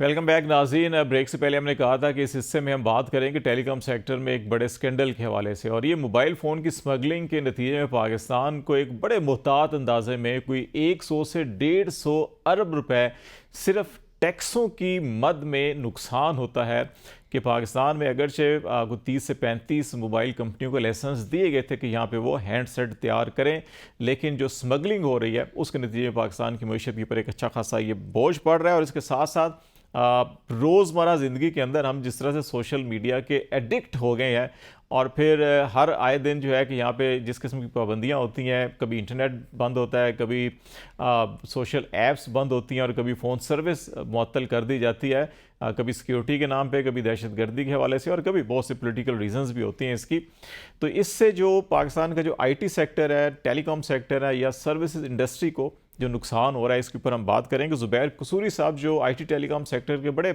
Welcome back ناظرین. Break سے پہلے ہم نے کہا تھا کہ اس حصے میں ہم بات کریں کہ ٹیلی کام سیکٹر میں ایک بڑے سکینڈل کے حوالے سے، اور یہ موبائل فون کی سمگلنگ کے نتیجے میں پاکستان کو ایک بڑے محتاط اندازے میں کوئی 100 سے 150 ارب روپے صرف ٹیکسوں کی مد میں نقصان ہوتا ہے. کہ پاکستان میں اگرچہ 30 سے 35 موبائل کمپنیوں کو لائسنس دیے گئے تھے کہ یہاں پہ وہ ہینڈ سیٹ تیار کریں، لیکن جو سمگلنگ ہو رہی ہے اس کے نتیجے میں پاکستان کی معیشت کے اوپر ایک اچھا خاصا یہ بوجھ پڑ رہا ہے. اور اس کے ساتھ ساتھ روزمرہ زندگی کے اندر ہم جس طرح سے سوشل میڈیا کے ایڈکٹ ہو گئے ہیں، اور پھر ہر آئے دن جو ہے کہ یہاں پہ جس قسم کی پابندیاں ہوتی ہیں، کبھی انٹرنیٹ بند ہوتا ہے، کبھی سوشل ایپس بند ہوتی ہیں، اور کبھی فون سروس معطل کر دی جاتی ہے، کبھی سیکیورٹی کے نام پہ، کبھی دہشت گردی کے حوالے سے، اور کبھی بہت سے پولیٹیکل ریزنز بھی ہوتی ہیں اس کی. تو اس سے جو پاکستان کا جو آئی ٹی سیکٹر ہے، ٹیلی کام سیکٹر ہے، یا سروسز انڈسٹری کو جو نقصان ہو رہا ہے، اس کے اوپر ہم بات کریں گے. زبیر قصوری صاحب جو I T tele com sector کے بڑے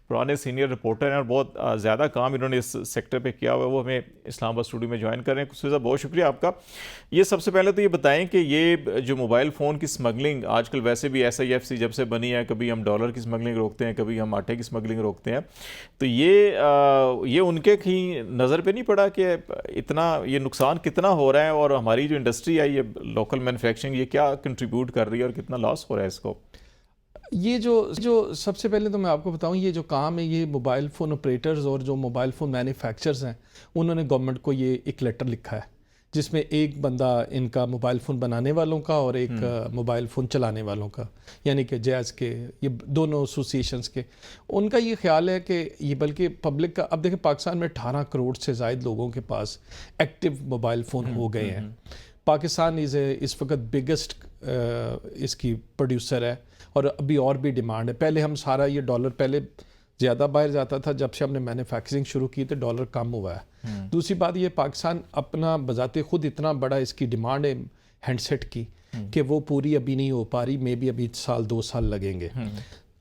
پرانے سینئر رپورٹر ہیں اور بہت زیادہ کام انہوں نے اس سیکٹر پہ کیا ہوا ہے، وہ ہمیں اسلام آباد اسٹوڈیو میں جوائن کر رہے ہیں. قصوری صاحب بہت شکریہ آپ کا. یہ سب سے پہلے تو یہ بتائیں کہ یہ جو موبائل فون کی سمگلنگ آج کل ویسے بھی SIFC جب سے بنی ہے، کبھی ہم ڈالر کی سمگلنگ روکتے ہیں، کبھی ہم آٹے کی سمگلنگ روکتے ہیں، تو یہ ان کے کہیں نظر پہ نہیں پڑا کہ اتنا یہ نقصان کتنا ہو رہا ہے، اور ہماری جو انڈسٹری ہے یہ لوکل مینوفیکچرنگ یہ کیا کنٹریبیوٹ کر رہی ہے اور کتنا لاس ہو رہا ہے اس کو؟ یہ جو سب سے پہلے تو میں آپ کو بتاؤں، یہ جو کام ہے یہ موبائل فون آپریٹرز اور جو موبائل فون مینوفیکچرز ہیں انہوں نے گورنمنٹ کو یہ ایک لیٹر لکھا ہے، جس میں ایک بندہ ان کا موبائل فون بنانے والوں کا اور ایک موبائل فون چلانے والوں کا، یعنی کہ جیز کے یہ دونوں ایسوسیشنز کے، ان کا یہ خیال ہے کہ یہ بلکہ پبلک کا، اب دیکھیں پاکستان میں 18 کروڑ سے زائد لوگوں کے پاس ایکٹیو موبائل فون ہو گئے ہیں. پاکستان اس وقت بگسٹ اس کی پروڈیوسر ہے، اور ابھی اور بھی ڈیمانڈ ہے. پہلے ہم سارا یہ ڈالر پہلے زیادہ باہر جاتا تھا، جب سے ہم نے مینوفیکچرنگ شروع کی تو ڈالر کم ہوا ہے. دوسری بات یہ پاکستان اپنا بذات خود اتنا بڑا اس کی ڈیمانڈ ہے ہینڈ سیٹ کی کہ وہ پوری ابھی نہیں ہو پا رہی، میں بھی ابھی 1-2 سال لگیں گے.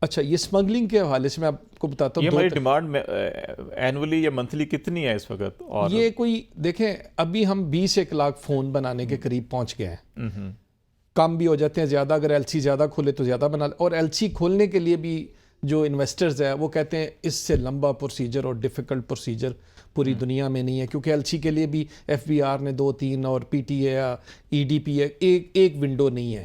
اچھا، یہ سمگلنگ کے حوالے سے میں آپ کو بتاتا ہوں. یہ ہماری ڈیمانڈ اینولی یا منتھلی کتنی ہے اس وقت؟ اور یہ کوئی دیکھیں ابھی ہم 20-1 لاکھ فون بنانے کے قریب پہنچ گئے ہیں. کم بھی ہو جاتے ہیں زیادہ، اگر LC زیادہ کھولے تو زیادہ بنا لے. اور LC کھولنے کے لیے بھی جو انویسٹرز ہیں وہ کہتے ہیں اس سے لمبا پروسیجر اور ڈیفیکلٹ پروسیجر پوری دنیا میں نہیں ہے، کیونکہ LC کے لیے بھی FBR نے 2-3 اور PTA یا EDP ایک ونڈو نہیں ہے،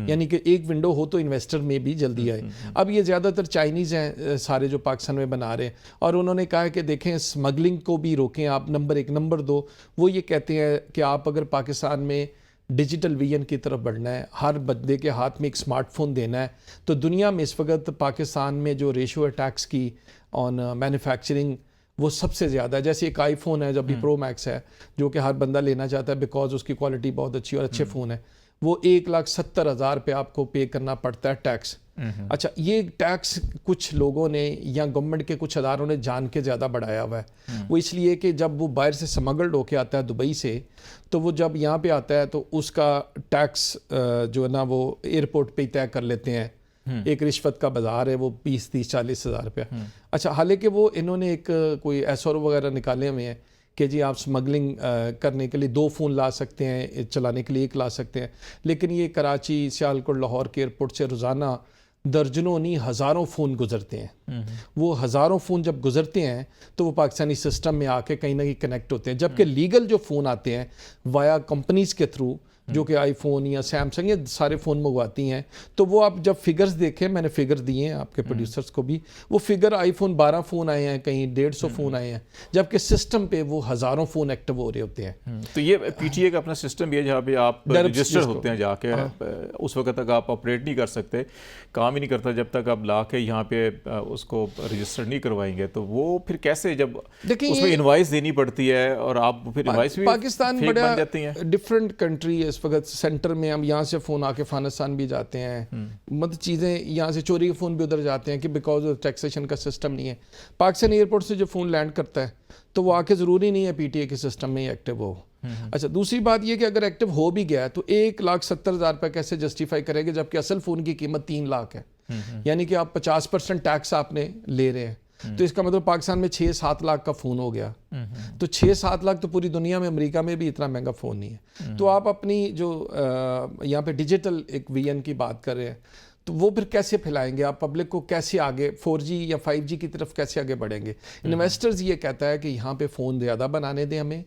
یعنی کہ ایک ونڈو ہو تو انویسٹر میں بھی جلدی آئے. اب یہ زیادہ تر چائنیز ہیں سارے جو پاکستان میں بنا رہے ہیں، اور انہوں نے کہا کہ دیکھیں اسمگلنگ کو بھی روکیں آپ. نمبر 1 نمبر 2 وہ یہ کہتے ہیں کہ آپ اگر پاکستان میں ڈیجیٹل ویژن کی طرف بڑھنا ہے، ہر بندے کے ہاتھ میں ایک سمارٹ فون دینا ہے، تو دنیا میں اس وقت پاکستان میں جو ریشو ہے ٹیکس کی آن مینوفیکچرنگ وہ سب سے زیادہ ہے. جیسے ایک آئی فون ہے جو ابھی پرو میکس ہے، جو کہ ہر بندہ لینا چاہتا ہے بیکاز اس کی کوالٹی بہت اچھی اور اچھے فون ہے، وہ 1,70,000 پہ آپ کو پے کرنا پڑتا ہے ٹیکس. اچھا، یہ ٹیکس کچھ لوگوں نے یا گورنمنٹ کے کچھ اداروں نے جان کے زیادہ بڑھایا ہوا ہے. وہ اس لیے کہ جب وہ باہر سے سمگلڈ ہو کے آتا ہے دبئی سے، تو وہ جب یہاں پہ آتا ہے تو اس کا ٹیکس جو ہے نا وہ ایئرپورٹ پہ ہی طے کر لیتے ہیں. ایک رشوت کا بازار ہے، وہ 20-30-40 ہزار روپیہ. اچھا، حالانکہ وہ انہوں نے ایک کوئی SR وغیرہ نکالے ہوئے ہیں کہ جی آپ سمگلنگ کرنے کے لیے 2 فون لا سکتے ہیں، چلانے کے لیے 1 لا سکتے ہیں. لیکن یہ کراچی، سیالکوٹ، لاہور کے ایئرپورٹ سے روزانہ درجنوں نہیں ہزاروں فون گزرتے ہیں. وہ ہزاروں فون جب گزرتے ہیں تو وہ پاکستانی سسٹم میں آ کے کہیں نہ کہیں کنیکٹ ہوتے ہیں. جبکہ لیگل جو فون آتے ہیں وایا کمپنیز کے تھرو، جو کہ آئی فون یا سیمسنگ یا سارے فون منگواتی ہیں، تو وہ آپ جب فگرز دیکھیں، میں نے فگر دیے ہیں آپ کے پروڈیوسرز کو بھی، وہ فگر آئی فون 12 فون آئے ہیں، کہیں 150 فون آئے ہیں، جبکہ سسٹم پہ وہ ہزاروں فون ایکٹیو ہو رہے ہوتے ہیں. تو یہ PTA کا اپنا سسٹم بھی ہے جہاں پہ آپ رجسٹر ہوتے ہیں جا کے، اس وقت تک آپ آپریٹ نہیں کر سکتے، کام ہی نہیں کرتا جب تک آپ لا کے یہاں پہ اس کو رجسٹر نہیں کروائیں گے. تو وہ پھر کیسے، جب اس میں انوائس دینی پڑتی ہے اور آپ پھر انوائس بھی پاکستان فیک بن جاتی ہیں. ڈفرینٹ کنٹری اس وقت سینٹر میں، ہم یہاں سے فون آ کے افغانستان بھی جاتے ہیں، مطلب چیزیں یہاں سے چوری کے فون بھی ادھر جاتے ہیں کہ بیکاز ٹیکسیشن کا سسٹم نہیں ہے. پاکستان ایئرپورٹ سے جو فون لینڈ کرتا ہے تو وہ آ کے ضروری نہیں ہے PTA کے سسٹم میں ہی ایکٹیو ہو. اچھا، دوسری بات یہ کہ اگر ایکٹیو ہو بھی گیا ہے تو 1,70,000 روپے کیسے جسٹیفائی کرے گا، جبکہ اصل فون کی قیمت 3 لاکھ ہے. یعنی کہ آپ 50% ٹیکس آپ نے لے رہے ہیں، تو اس کا مطلب پاکستان میں 6-7 لاکھ کا فون ہو گیا. تو 6-7 لاکھ تو پوری دنیا میں، امریکہ میں بھی اتنا مہنگا فون نہیں ہے. تو آپ اپنی جو یہاں پہ ڈیجیٹل ایک ویژن کی بات کر رہے ہیں، تو وہ پھر کیسے پھیلائیں گے آپ پبلک کو, کیسے آگے 4G یا 5G کی طرف کیسے آگے بڑھیں گے؟ انویسٹرز یہ کہتا ہے کہ یہاں پہ فون زیادہ بنانے دیں ہمیں,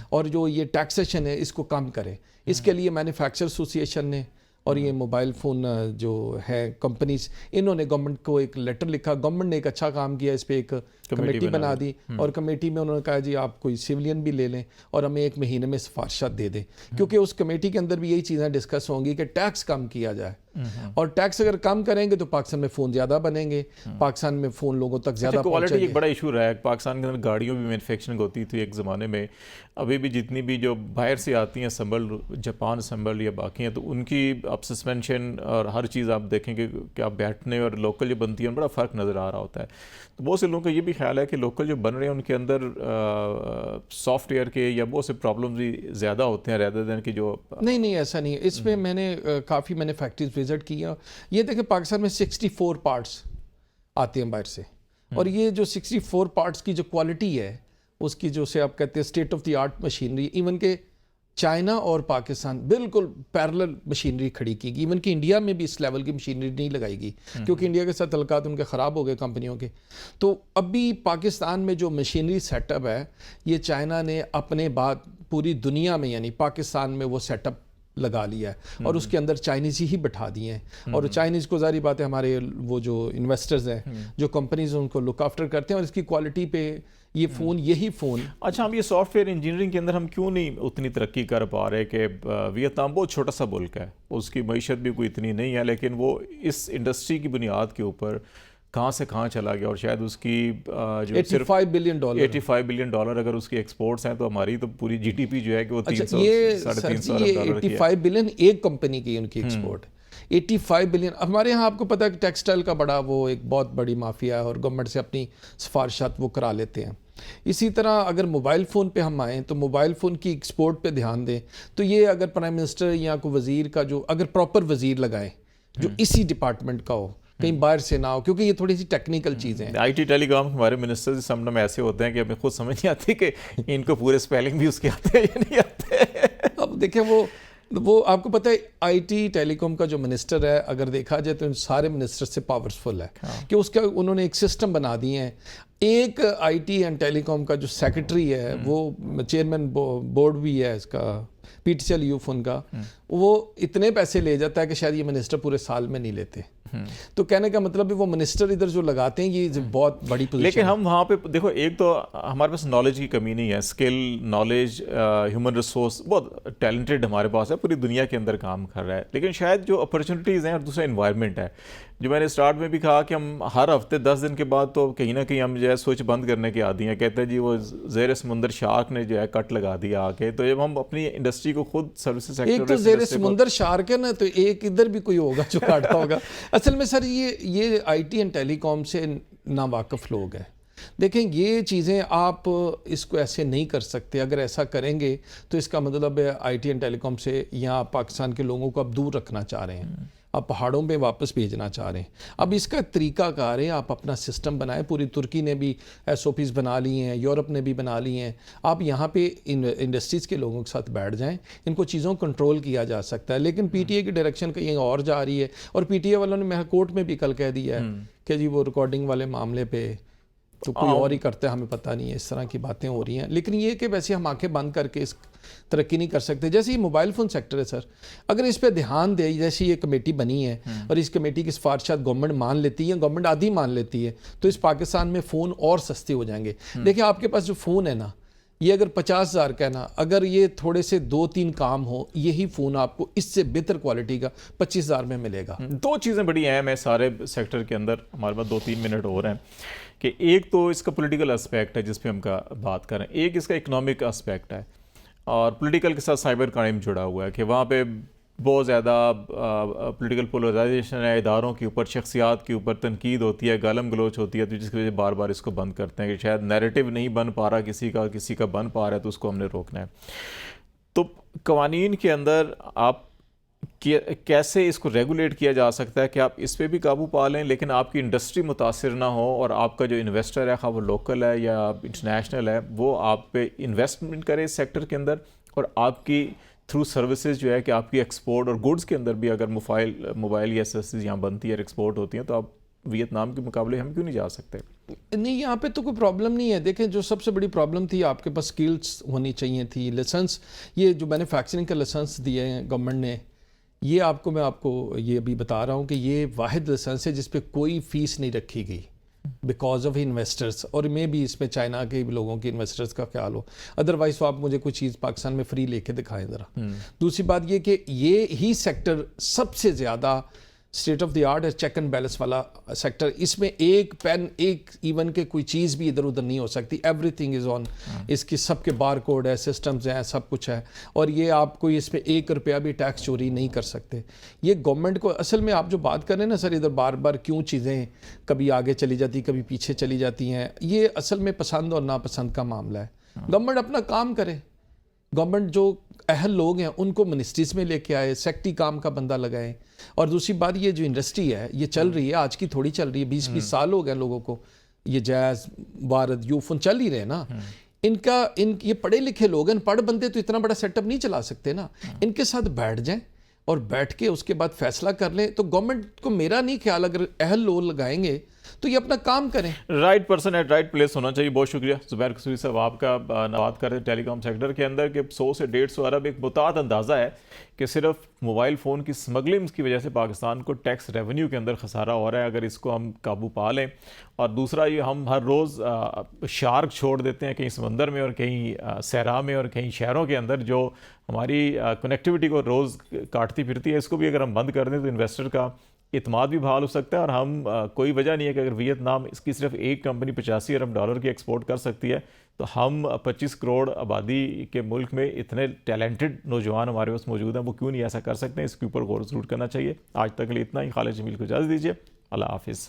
اور جو یہ ٹیکسیشن ہے اس کو کم کریں. اس کے لیے مینوفیکچر ایسوسی ایشن نے اور یہ موبائل فون جو ہے کمپنیز, انہوں نے گورنمنٹ کو ایک لیٹر لکھا. گورنمنٹ نے ایک اچھا کام کیا, اس پہ ایک کمیٹی بنا دی, اور کمیٹی میں انہوں نے کہا جی آپ کوئی سیولین بھی لے لیں اور ہمیں 1 مہینے میں سفارشات دے دیں, کیونکہ اس کمیٹی کے اندر بھی یہی چیزیں ڈسکس ہوں گی کہ ٹیکس کم کیا جائے, اور ٹیکس اگر کم کریں گے تو پاکستان میں فون زیادہ بنیں گے, پاکستان میں فون لوگوں تک زیادہ کوالٹی ایک بڑا ایشو رہا ہے پاکستان کے اندر. گاڑیوں بھی مینوفیکچرنگ ہوتی تھی ایک زمانے میں, ابھی بھی جتنی بھی جو باہر سے آتی ہیں اسمبل, جاپان اسمبل یا باقی ہیں, تو ان کی اب سسپینشن اور ہر چیز آپ دیکھیں گے کہ آپ بیٹھنے اور لوکل جو بنتی ہیں بڑا فرق نظر آ رہا ہوتا ہے. تو بہت سے لوگوں کا یہ بھی خیال ہے کہ لوکل جو بن رہے ہیں ان کے اندر سافٹ ویئر کے یا بہت سے پرابلمز بھی زیادہ ہوتے ہیں ریدر دین کہ جو نہیں ایسا نہیں ہے. اس پہ میں نے کافی میں نے فیکٹریز وزٹ کیا. یہ دیکھیں پاکستان میں 64 پارٹس آتے ہیں باہر سے, اور یہ جو 64 پارٹس کی جو کوالٹی ہے اس کی جو سے آپ کہتے ہیں state of the art machinery, even کہ چائنا اور پاکستان بالکل پیرلل مشینری کھڑی کی گئی. ایون کہ انڈیا میں بھی اس لیول کی مشینری نہیں لگائی گئی, کیونکہ انڈیا کے ساتھ تعلقات ان کے خراب ہو گئے کمپنیوں کے. تو ابھی پاکستان میں جو مشینری سیٹ اپ ہے یہ چائنا نے اپنے بعد پوری دنیا میں یعنی پاکستان میں وہ سیٹ اپ لگا لیا ہے, اور اس کے اندر چائنیز ہی بٹھا دیے ہیں. اور چائنیز کو ظاہری بات ہے ہمارے وہ جو انویسٹرز ہیں جو کمپنیز ان کو لک آفٹر کرتے ہیں, اور اس کی کوالٹی پہ یہ فون یہی فون. اچھا, ہم یہ سافٹ ویئر انجینئرنگ کے اندر ہم کیوں نہیں اتنی ترقی کر پا رہے؟ کہ ویتنام بہت چھوٹا سا ملک ہے, اس کی معیشت بھی کوئی اتنی نہیں ہے, لیکن وہ اس انڈسٹری کی بنیاد کے اوپر کہاں سے کہاں چلا گیا, اور شاید اس کی جو $85 بلین 85 بلین ڈالر اگر اس کی ایکسپورٹس ہیں تو ہماری تو پوری جی ڈی پی جو ہے کہ وہ 300 350 ارب ڈالر کی ہے. 85 بلین ایک کمپنی کی ان کی ایکسپورٹ, 85 بلین. ہمارے یہاں آپ کو پتا ہے کہ ٹیکسٹائل کا بڑا وہ ایک بہت بڑی مافیا ہے, اور گورنمنٹ سے اپنی سفارشات وہ کرا لیتے ہیں. اسی طرح اگر موبائل فون پہ ہم آئیں تو موبائل فون کی ایکسپورٹ پہ دھیان دیں تو یہ اگر پرائم منسٹر یا کوئی وزیر کا جو اگر پراپر وزیر لگائیں جو اسی ڈپارٹمنٹ کا ہو, کہیں باہر سے نہ ہو, کیونکہ یہ تھوڑی سی ٹیکنیکل چیزیں ہیں. آئی ٹی ٹیلی کام ہمارے منسٹر سم میں ایسے ہوتے ہیں کہ ہمیں خود سمجھ نہیں آتی کہ ان کو پورے اسپیلنگ بھی اس کے آتے ہیں یا نہیں آتے. اب دیکھیں وہ آپ کو پتہ ہے آئی ٹی ٹیلی کام کا جو منسٹر ہے اگر دیکھا جائے تو ان سارے منسٹر سے پاورفل ہے, کہ اس کا انہوں نے ایک سسٹم بنا دیے ہیں. ایک آئی ٹی اینڈ ٹیلی کام کا جو سیکرٹری ہے وہ چیئرمین بورڈ بھی ہے اس کا پی ٹی سی ایل یوف ان کا, وہ اتنے پیسے لے جاتا ہے کہ شاید یہ منسٹر پورے سال میں نہیں لیتے. تو کہنے کا مطلب ہے وہ منسٹر ادھر جو لگاتے ہیں یہ بہت بڑی پوزیشن. لیکن ہم وہاں پہ دیکھو, ایک تو ہمارے پاس نالج کی کمی نہیں ہے, اسکل نالج ہیومن ریسورس بہت ٹیلنٹڈ ہمارے پاس ہے, پوری دنیا کے اندر کام کر رہا ہے, لیکن شاید جو اپرچونیٹیز ہیں اور دوسرا انوائرمنٹ ہے, جو میں نے اسٹارٹ میں بھی کہا کہ ہم ہر ہفتے 10 دن کے بعد تو کہیں نہ کہیں ہم جو ہے سوئچ بند کرنے کے عادی ہیں. کہتے ہیں جی وہ زیر سمندر شارک نے جو ہے کٹ لگا دیا آ کے. تو جب ہم اپنی انڈسٹری کو خود سروسز سیکٹر, ایک تو زیر سمندر شارک ہے نا, تو ایک ادھر بھی کوئی ہوگا جو کاٹتا ہوگا. اصل میں سر یہ آئی ٹی اینڈ ٹیلی کام سے ناواقف لوگ ہیں. دیکھیں یہ چیزیں آپ اس کو ایسے نہیں کر سکتے. اگر ایسا کریں گے تو اس کا مطلب ہے آئی ٹی اینڈ ٹیلی کام سے یہاں پاکستان کے لوگوں کو اب دور رکھنا چاہ رہے ہیں, آپ پہاڑوں پہ واپس بھیجنا چاہ رہے ہیں. اب اس کا طریقہ کار ہے, آپ اپنا سسٹم بنائیں. پوری ترکی نے بھی ایس او پیز بنا لی ہیں, یورپ نے بھی بنا لی ہیں. آپ یہاں پہ انڈسٹریز کے لوگوں کے ساتھ بیٹھ جائیں, ان کو چیزوں کو کنٹرول کیا جا سکتا ہے. لیکن پی ٹی اے کی ڈائریکشن کہیں اور جا رہی ہے, اور پی ٹی اے والوں نے میں کورٹ میں بھی کل کہہ دیا ہے کہ جی وہ ریکارڈنگ والے معاملے پہ تو کوئی اور ہی کرتا ہے, ہمیں پتہ نہیں ہے. اس طرح کی باتیں ہو رہی ہیں. لیکن یہ کہ ویسے ہم آنکھیں بند کر کے اس ترقی نہیں کر سکتے. جیسے یہ موبائل فون سیکٹر ہے سر, اگر اس پہ دھیان دے, جیسے یہ کمیٹی بنی ہے اور اس کمیٹی کی سفارشات گورنمنٹ مان لیتی ہے, گورنمنٹ آدھی مان لیتی ہے, تو اس پاکستان میں فون اور سستے ہو جائیں گے. دیکھیں آپ کے پاس جو فون ہے نا, یہ اگر 50,000 کا ہے نا, اگر یہ تھوڑے سے 2-3 کام ہو, یہی فون آپ کو اس سے بہتر کوالٹی کا 25,000 میں ملے گا. 2 چیزیں بڑی اہم ہیں سارے سیکٹر کے اندر. ہمارے پاس 2-3 منٹ اور ہیں کہ ایک تو اس کا پولیٹیکل اسپیکٹ ہے جس پہ ہم بات کریں, ایک اس کا اکنامک اسپیکٹ ہے, اور پولیٹیکل کے ساتھ سائبر کرائم جڑا ہوا ہے کہ وہاں پہ بہت زیادہ پولیٹیکل پولرائزیشن ہے, اداروں کے اوپر, شخصیات کے اوپر تنقید ہوتی ہے, گالم گلوچ ہوتی ہے, تو جس کی وجہ سے بار بار اس کو بند کرتے ہیں کہ شاید نیریٹو نہیں بن پا رہا کسی کا بن پا رہا ہے, تو اس کو ہم نے روکنا ہے. تو قوانین کے اندر آپ کیسے اس کو ریگولیٹ کیا جا سکتا ہے کہ آپ اس پہ بھی قابو پا لیں لیکن آپ کی انڈسٹری متاثر نہ ہو, اور آپ کا جو انویسٹر ہے خواہ وہ لوکل ہے یا انٹرنیشنل ہے, وہ آپ پہ انویسٹمنٹ کرے اس سیکٹر کے اندر, اور آپ کی تھرو سروسز جو ہے کہ آپ کی ایکسپورٹ اور گڈس کے اندر بھی اگر موبائل یا ایکسیسریز یہاں بنتی ہے اور ایکسپورٹ ہوتی ہیں تو آپ ویتنام کے مقابلے ہم کیوں نہیں جا سکتے؟ نہیں، یہاں پہ تو کوئی پرابلم نہیں ہے. دیکھیں جو سب سے بڑی پرابلم تھی، آپ کے پاس سکلز ہونی چاہیے تھی. لائسنس، یہ جو مینوفیکچرنگ کا لائسنس دیے ہیں گورنمنٹ نے، یہ میں آپ کو یہ ابھی بتا رہا ہوں کہ یہ واحد لائسنس ہے جس پہ کوئی فیس نہیں رکھی گئی بیکاز آف انویسٹرز، اور میں بھی اس میں چائنا کے لوگوں کے انویسٹرز کا خیال ہو. ادروائز تو آپ مجھے کوئی چیز پاکستان میں فری لے کے دکھائیں ذرا. دوسری بات یہ کہ یہ ہی سیکٹر سب سے زیادہ اسٹیٹ آف دی آرٹ ہے، چیک اینڈ بیلنس والا سیکٹر. اس میں ایک پین، ایک ایون کے کوئی چیز بھی ادھر ادھر نہیں ہو سکتی. ایوری تھنگ از آن. اس کی سب کے بار کوڈ ہے، سسٹمز ہیں، سب کچھ ہے. اور یہ آپ کو اس پہ 1 روپیہ بھی ٹیکس چوری نہیں کر سکتے. یہ گورنمنٹ کو اصل میں آپ جو بات کر رہے ہیں نا سر، ادھر بار بار کیوں چیزیں کبھی آگے چلی جاتی کبھی پیچھے چلی جاتی ہیں، یہ اصل میں پسند اور ناپسند کا معاملہ ہے. گورنمنٹ اپنا کام کرے. گورنمنٹ جو اہل لوگ ہیں ان کو منسٹریز میں لے کے آئے، سیکٹری کام کا بندہ لگائے. اور دوسری بات، یہ جو انڈسٹری ہے یہ چل رہی ہے، آج کی تھوڑی چل رہی ہے، 20 سال ہو گئے لوگوں کو. یہ جیز، بھارت، یوفون چل ہی رہے نا. یہ پڑھے لکھے لوگ ہیں، پڑھ بندے تو اتنا بڑا سیٹ اپ نہیں چلا سکتے نا. ان کے ساتھ بیٹھ جائیں اور بیٹھ کے اس کے بعد فیصلہ کر لیں. تو گورنمنٹ کو میرا نہیں خیال، اگر اہل لوگ لگائیں گے تو یہ اپنا کام کریں. Right person at right place ہونا چاہیے. بہت شکریہ زبیر قصوری صاحب. آپ کا بات کر رہے ہیں ٹیلی کام سیکٹر کے اندر کہ 100 سے 150 ارب ایک محتاط اندازہ ہے کہ صرف موبائل فون کی سمگلنگ کی وجہ سے پاکستان کو ٹیکس ریونیو کے اندر خسارہ ہو رہا ہے. اگر اس کو ہم قابو پا لیں، اور دوسرا یہ ہم ہر روز شارک چھوڑ دیتے ہیں کہیں سمندر میں اور کہیں صحرا میں اور کہیں شہروں کے اندر، جو ہماری کنیکٹیوٹی کو روز کاٹتی پھرتی ہے، اس کو بھی اگر ہم بند کر دیں تو انویسٹر کا اعتماد بھی بحال ہو سکتا ہے. اور ہم کوئی وجہ نہیں ہے کہ اگر ویتنام اس کی صرف ایک کمپنی 85 ارب ڈالر کی ایکسپورٹ کر سکتی ہے تو ہم 25 کروڑ آبادی کے ملک میں اتنے ٹیلنٹڈ نوجوان ہمارے پاس موجود ہیں، وہ کیوں نہیں ایسا کر سکتے ہیں؟ اس کے اوپر غور ضرور کرنا چاہیے. آج تک کے لیے اتنا ہی. خالد جمیل کو اجازت دیجیے. اللہ حافظ.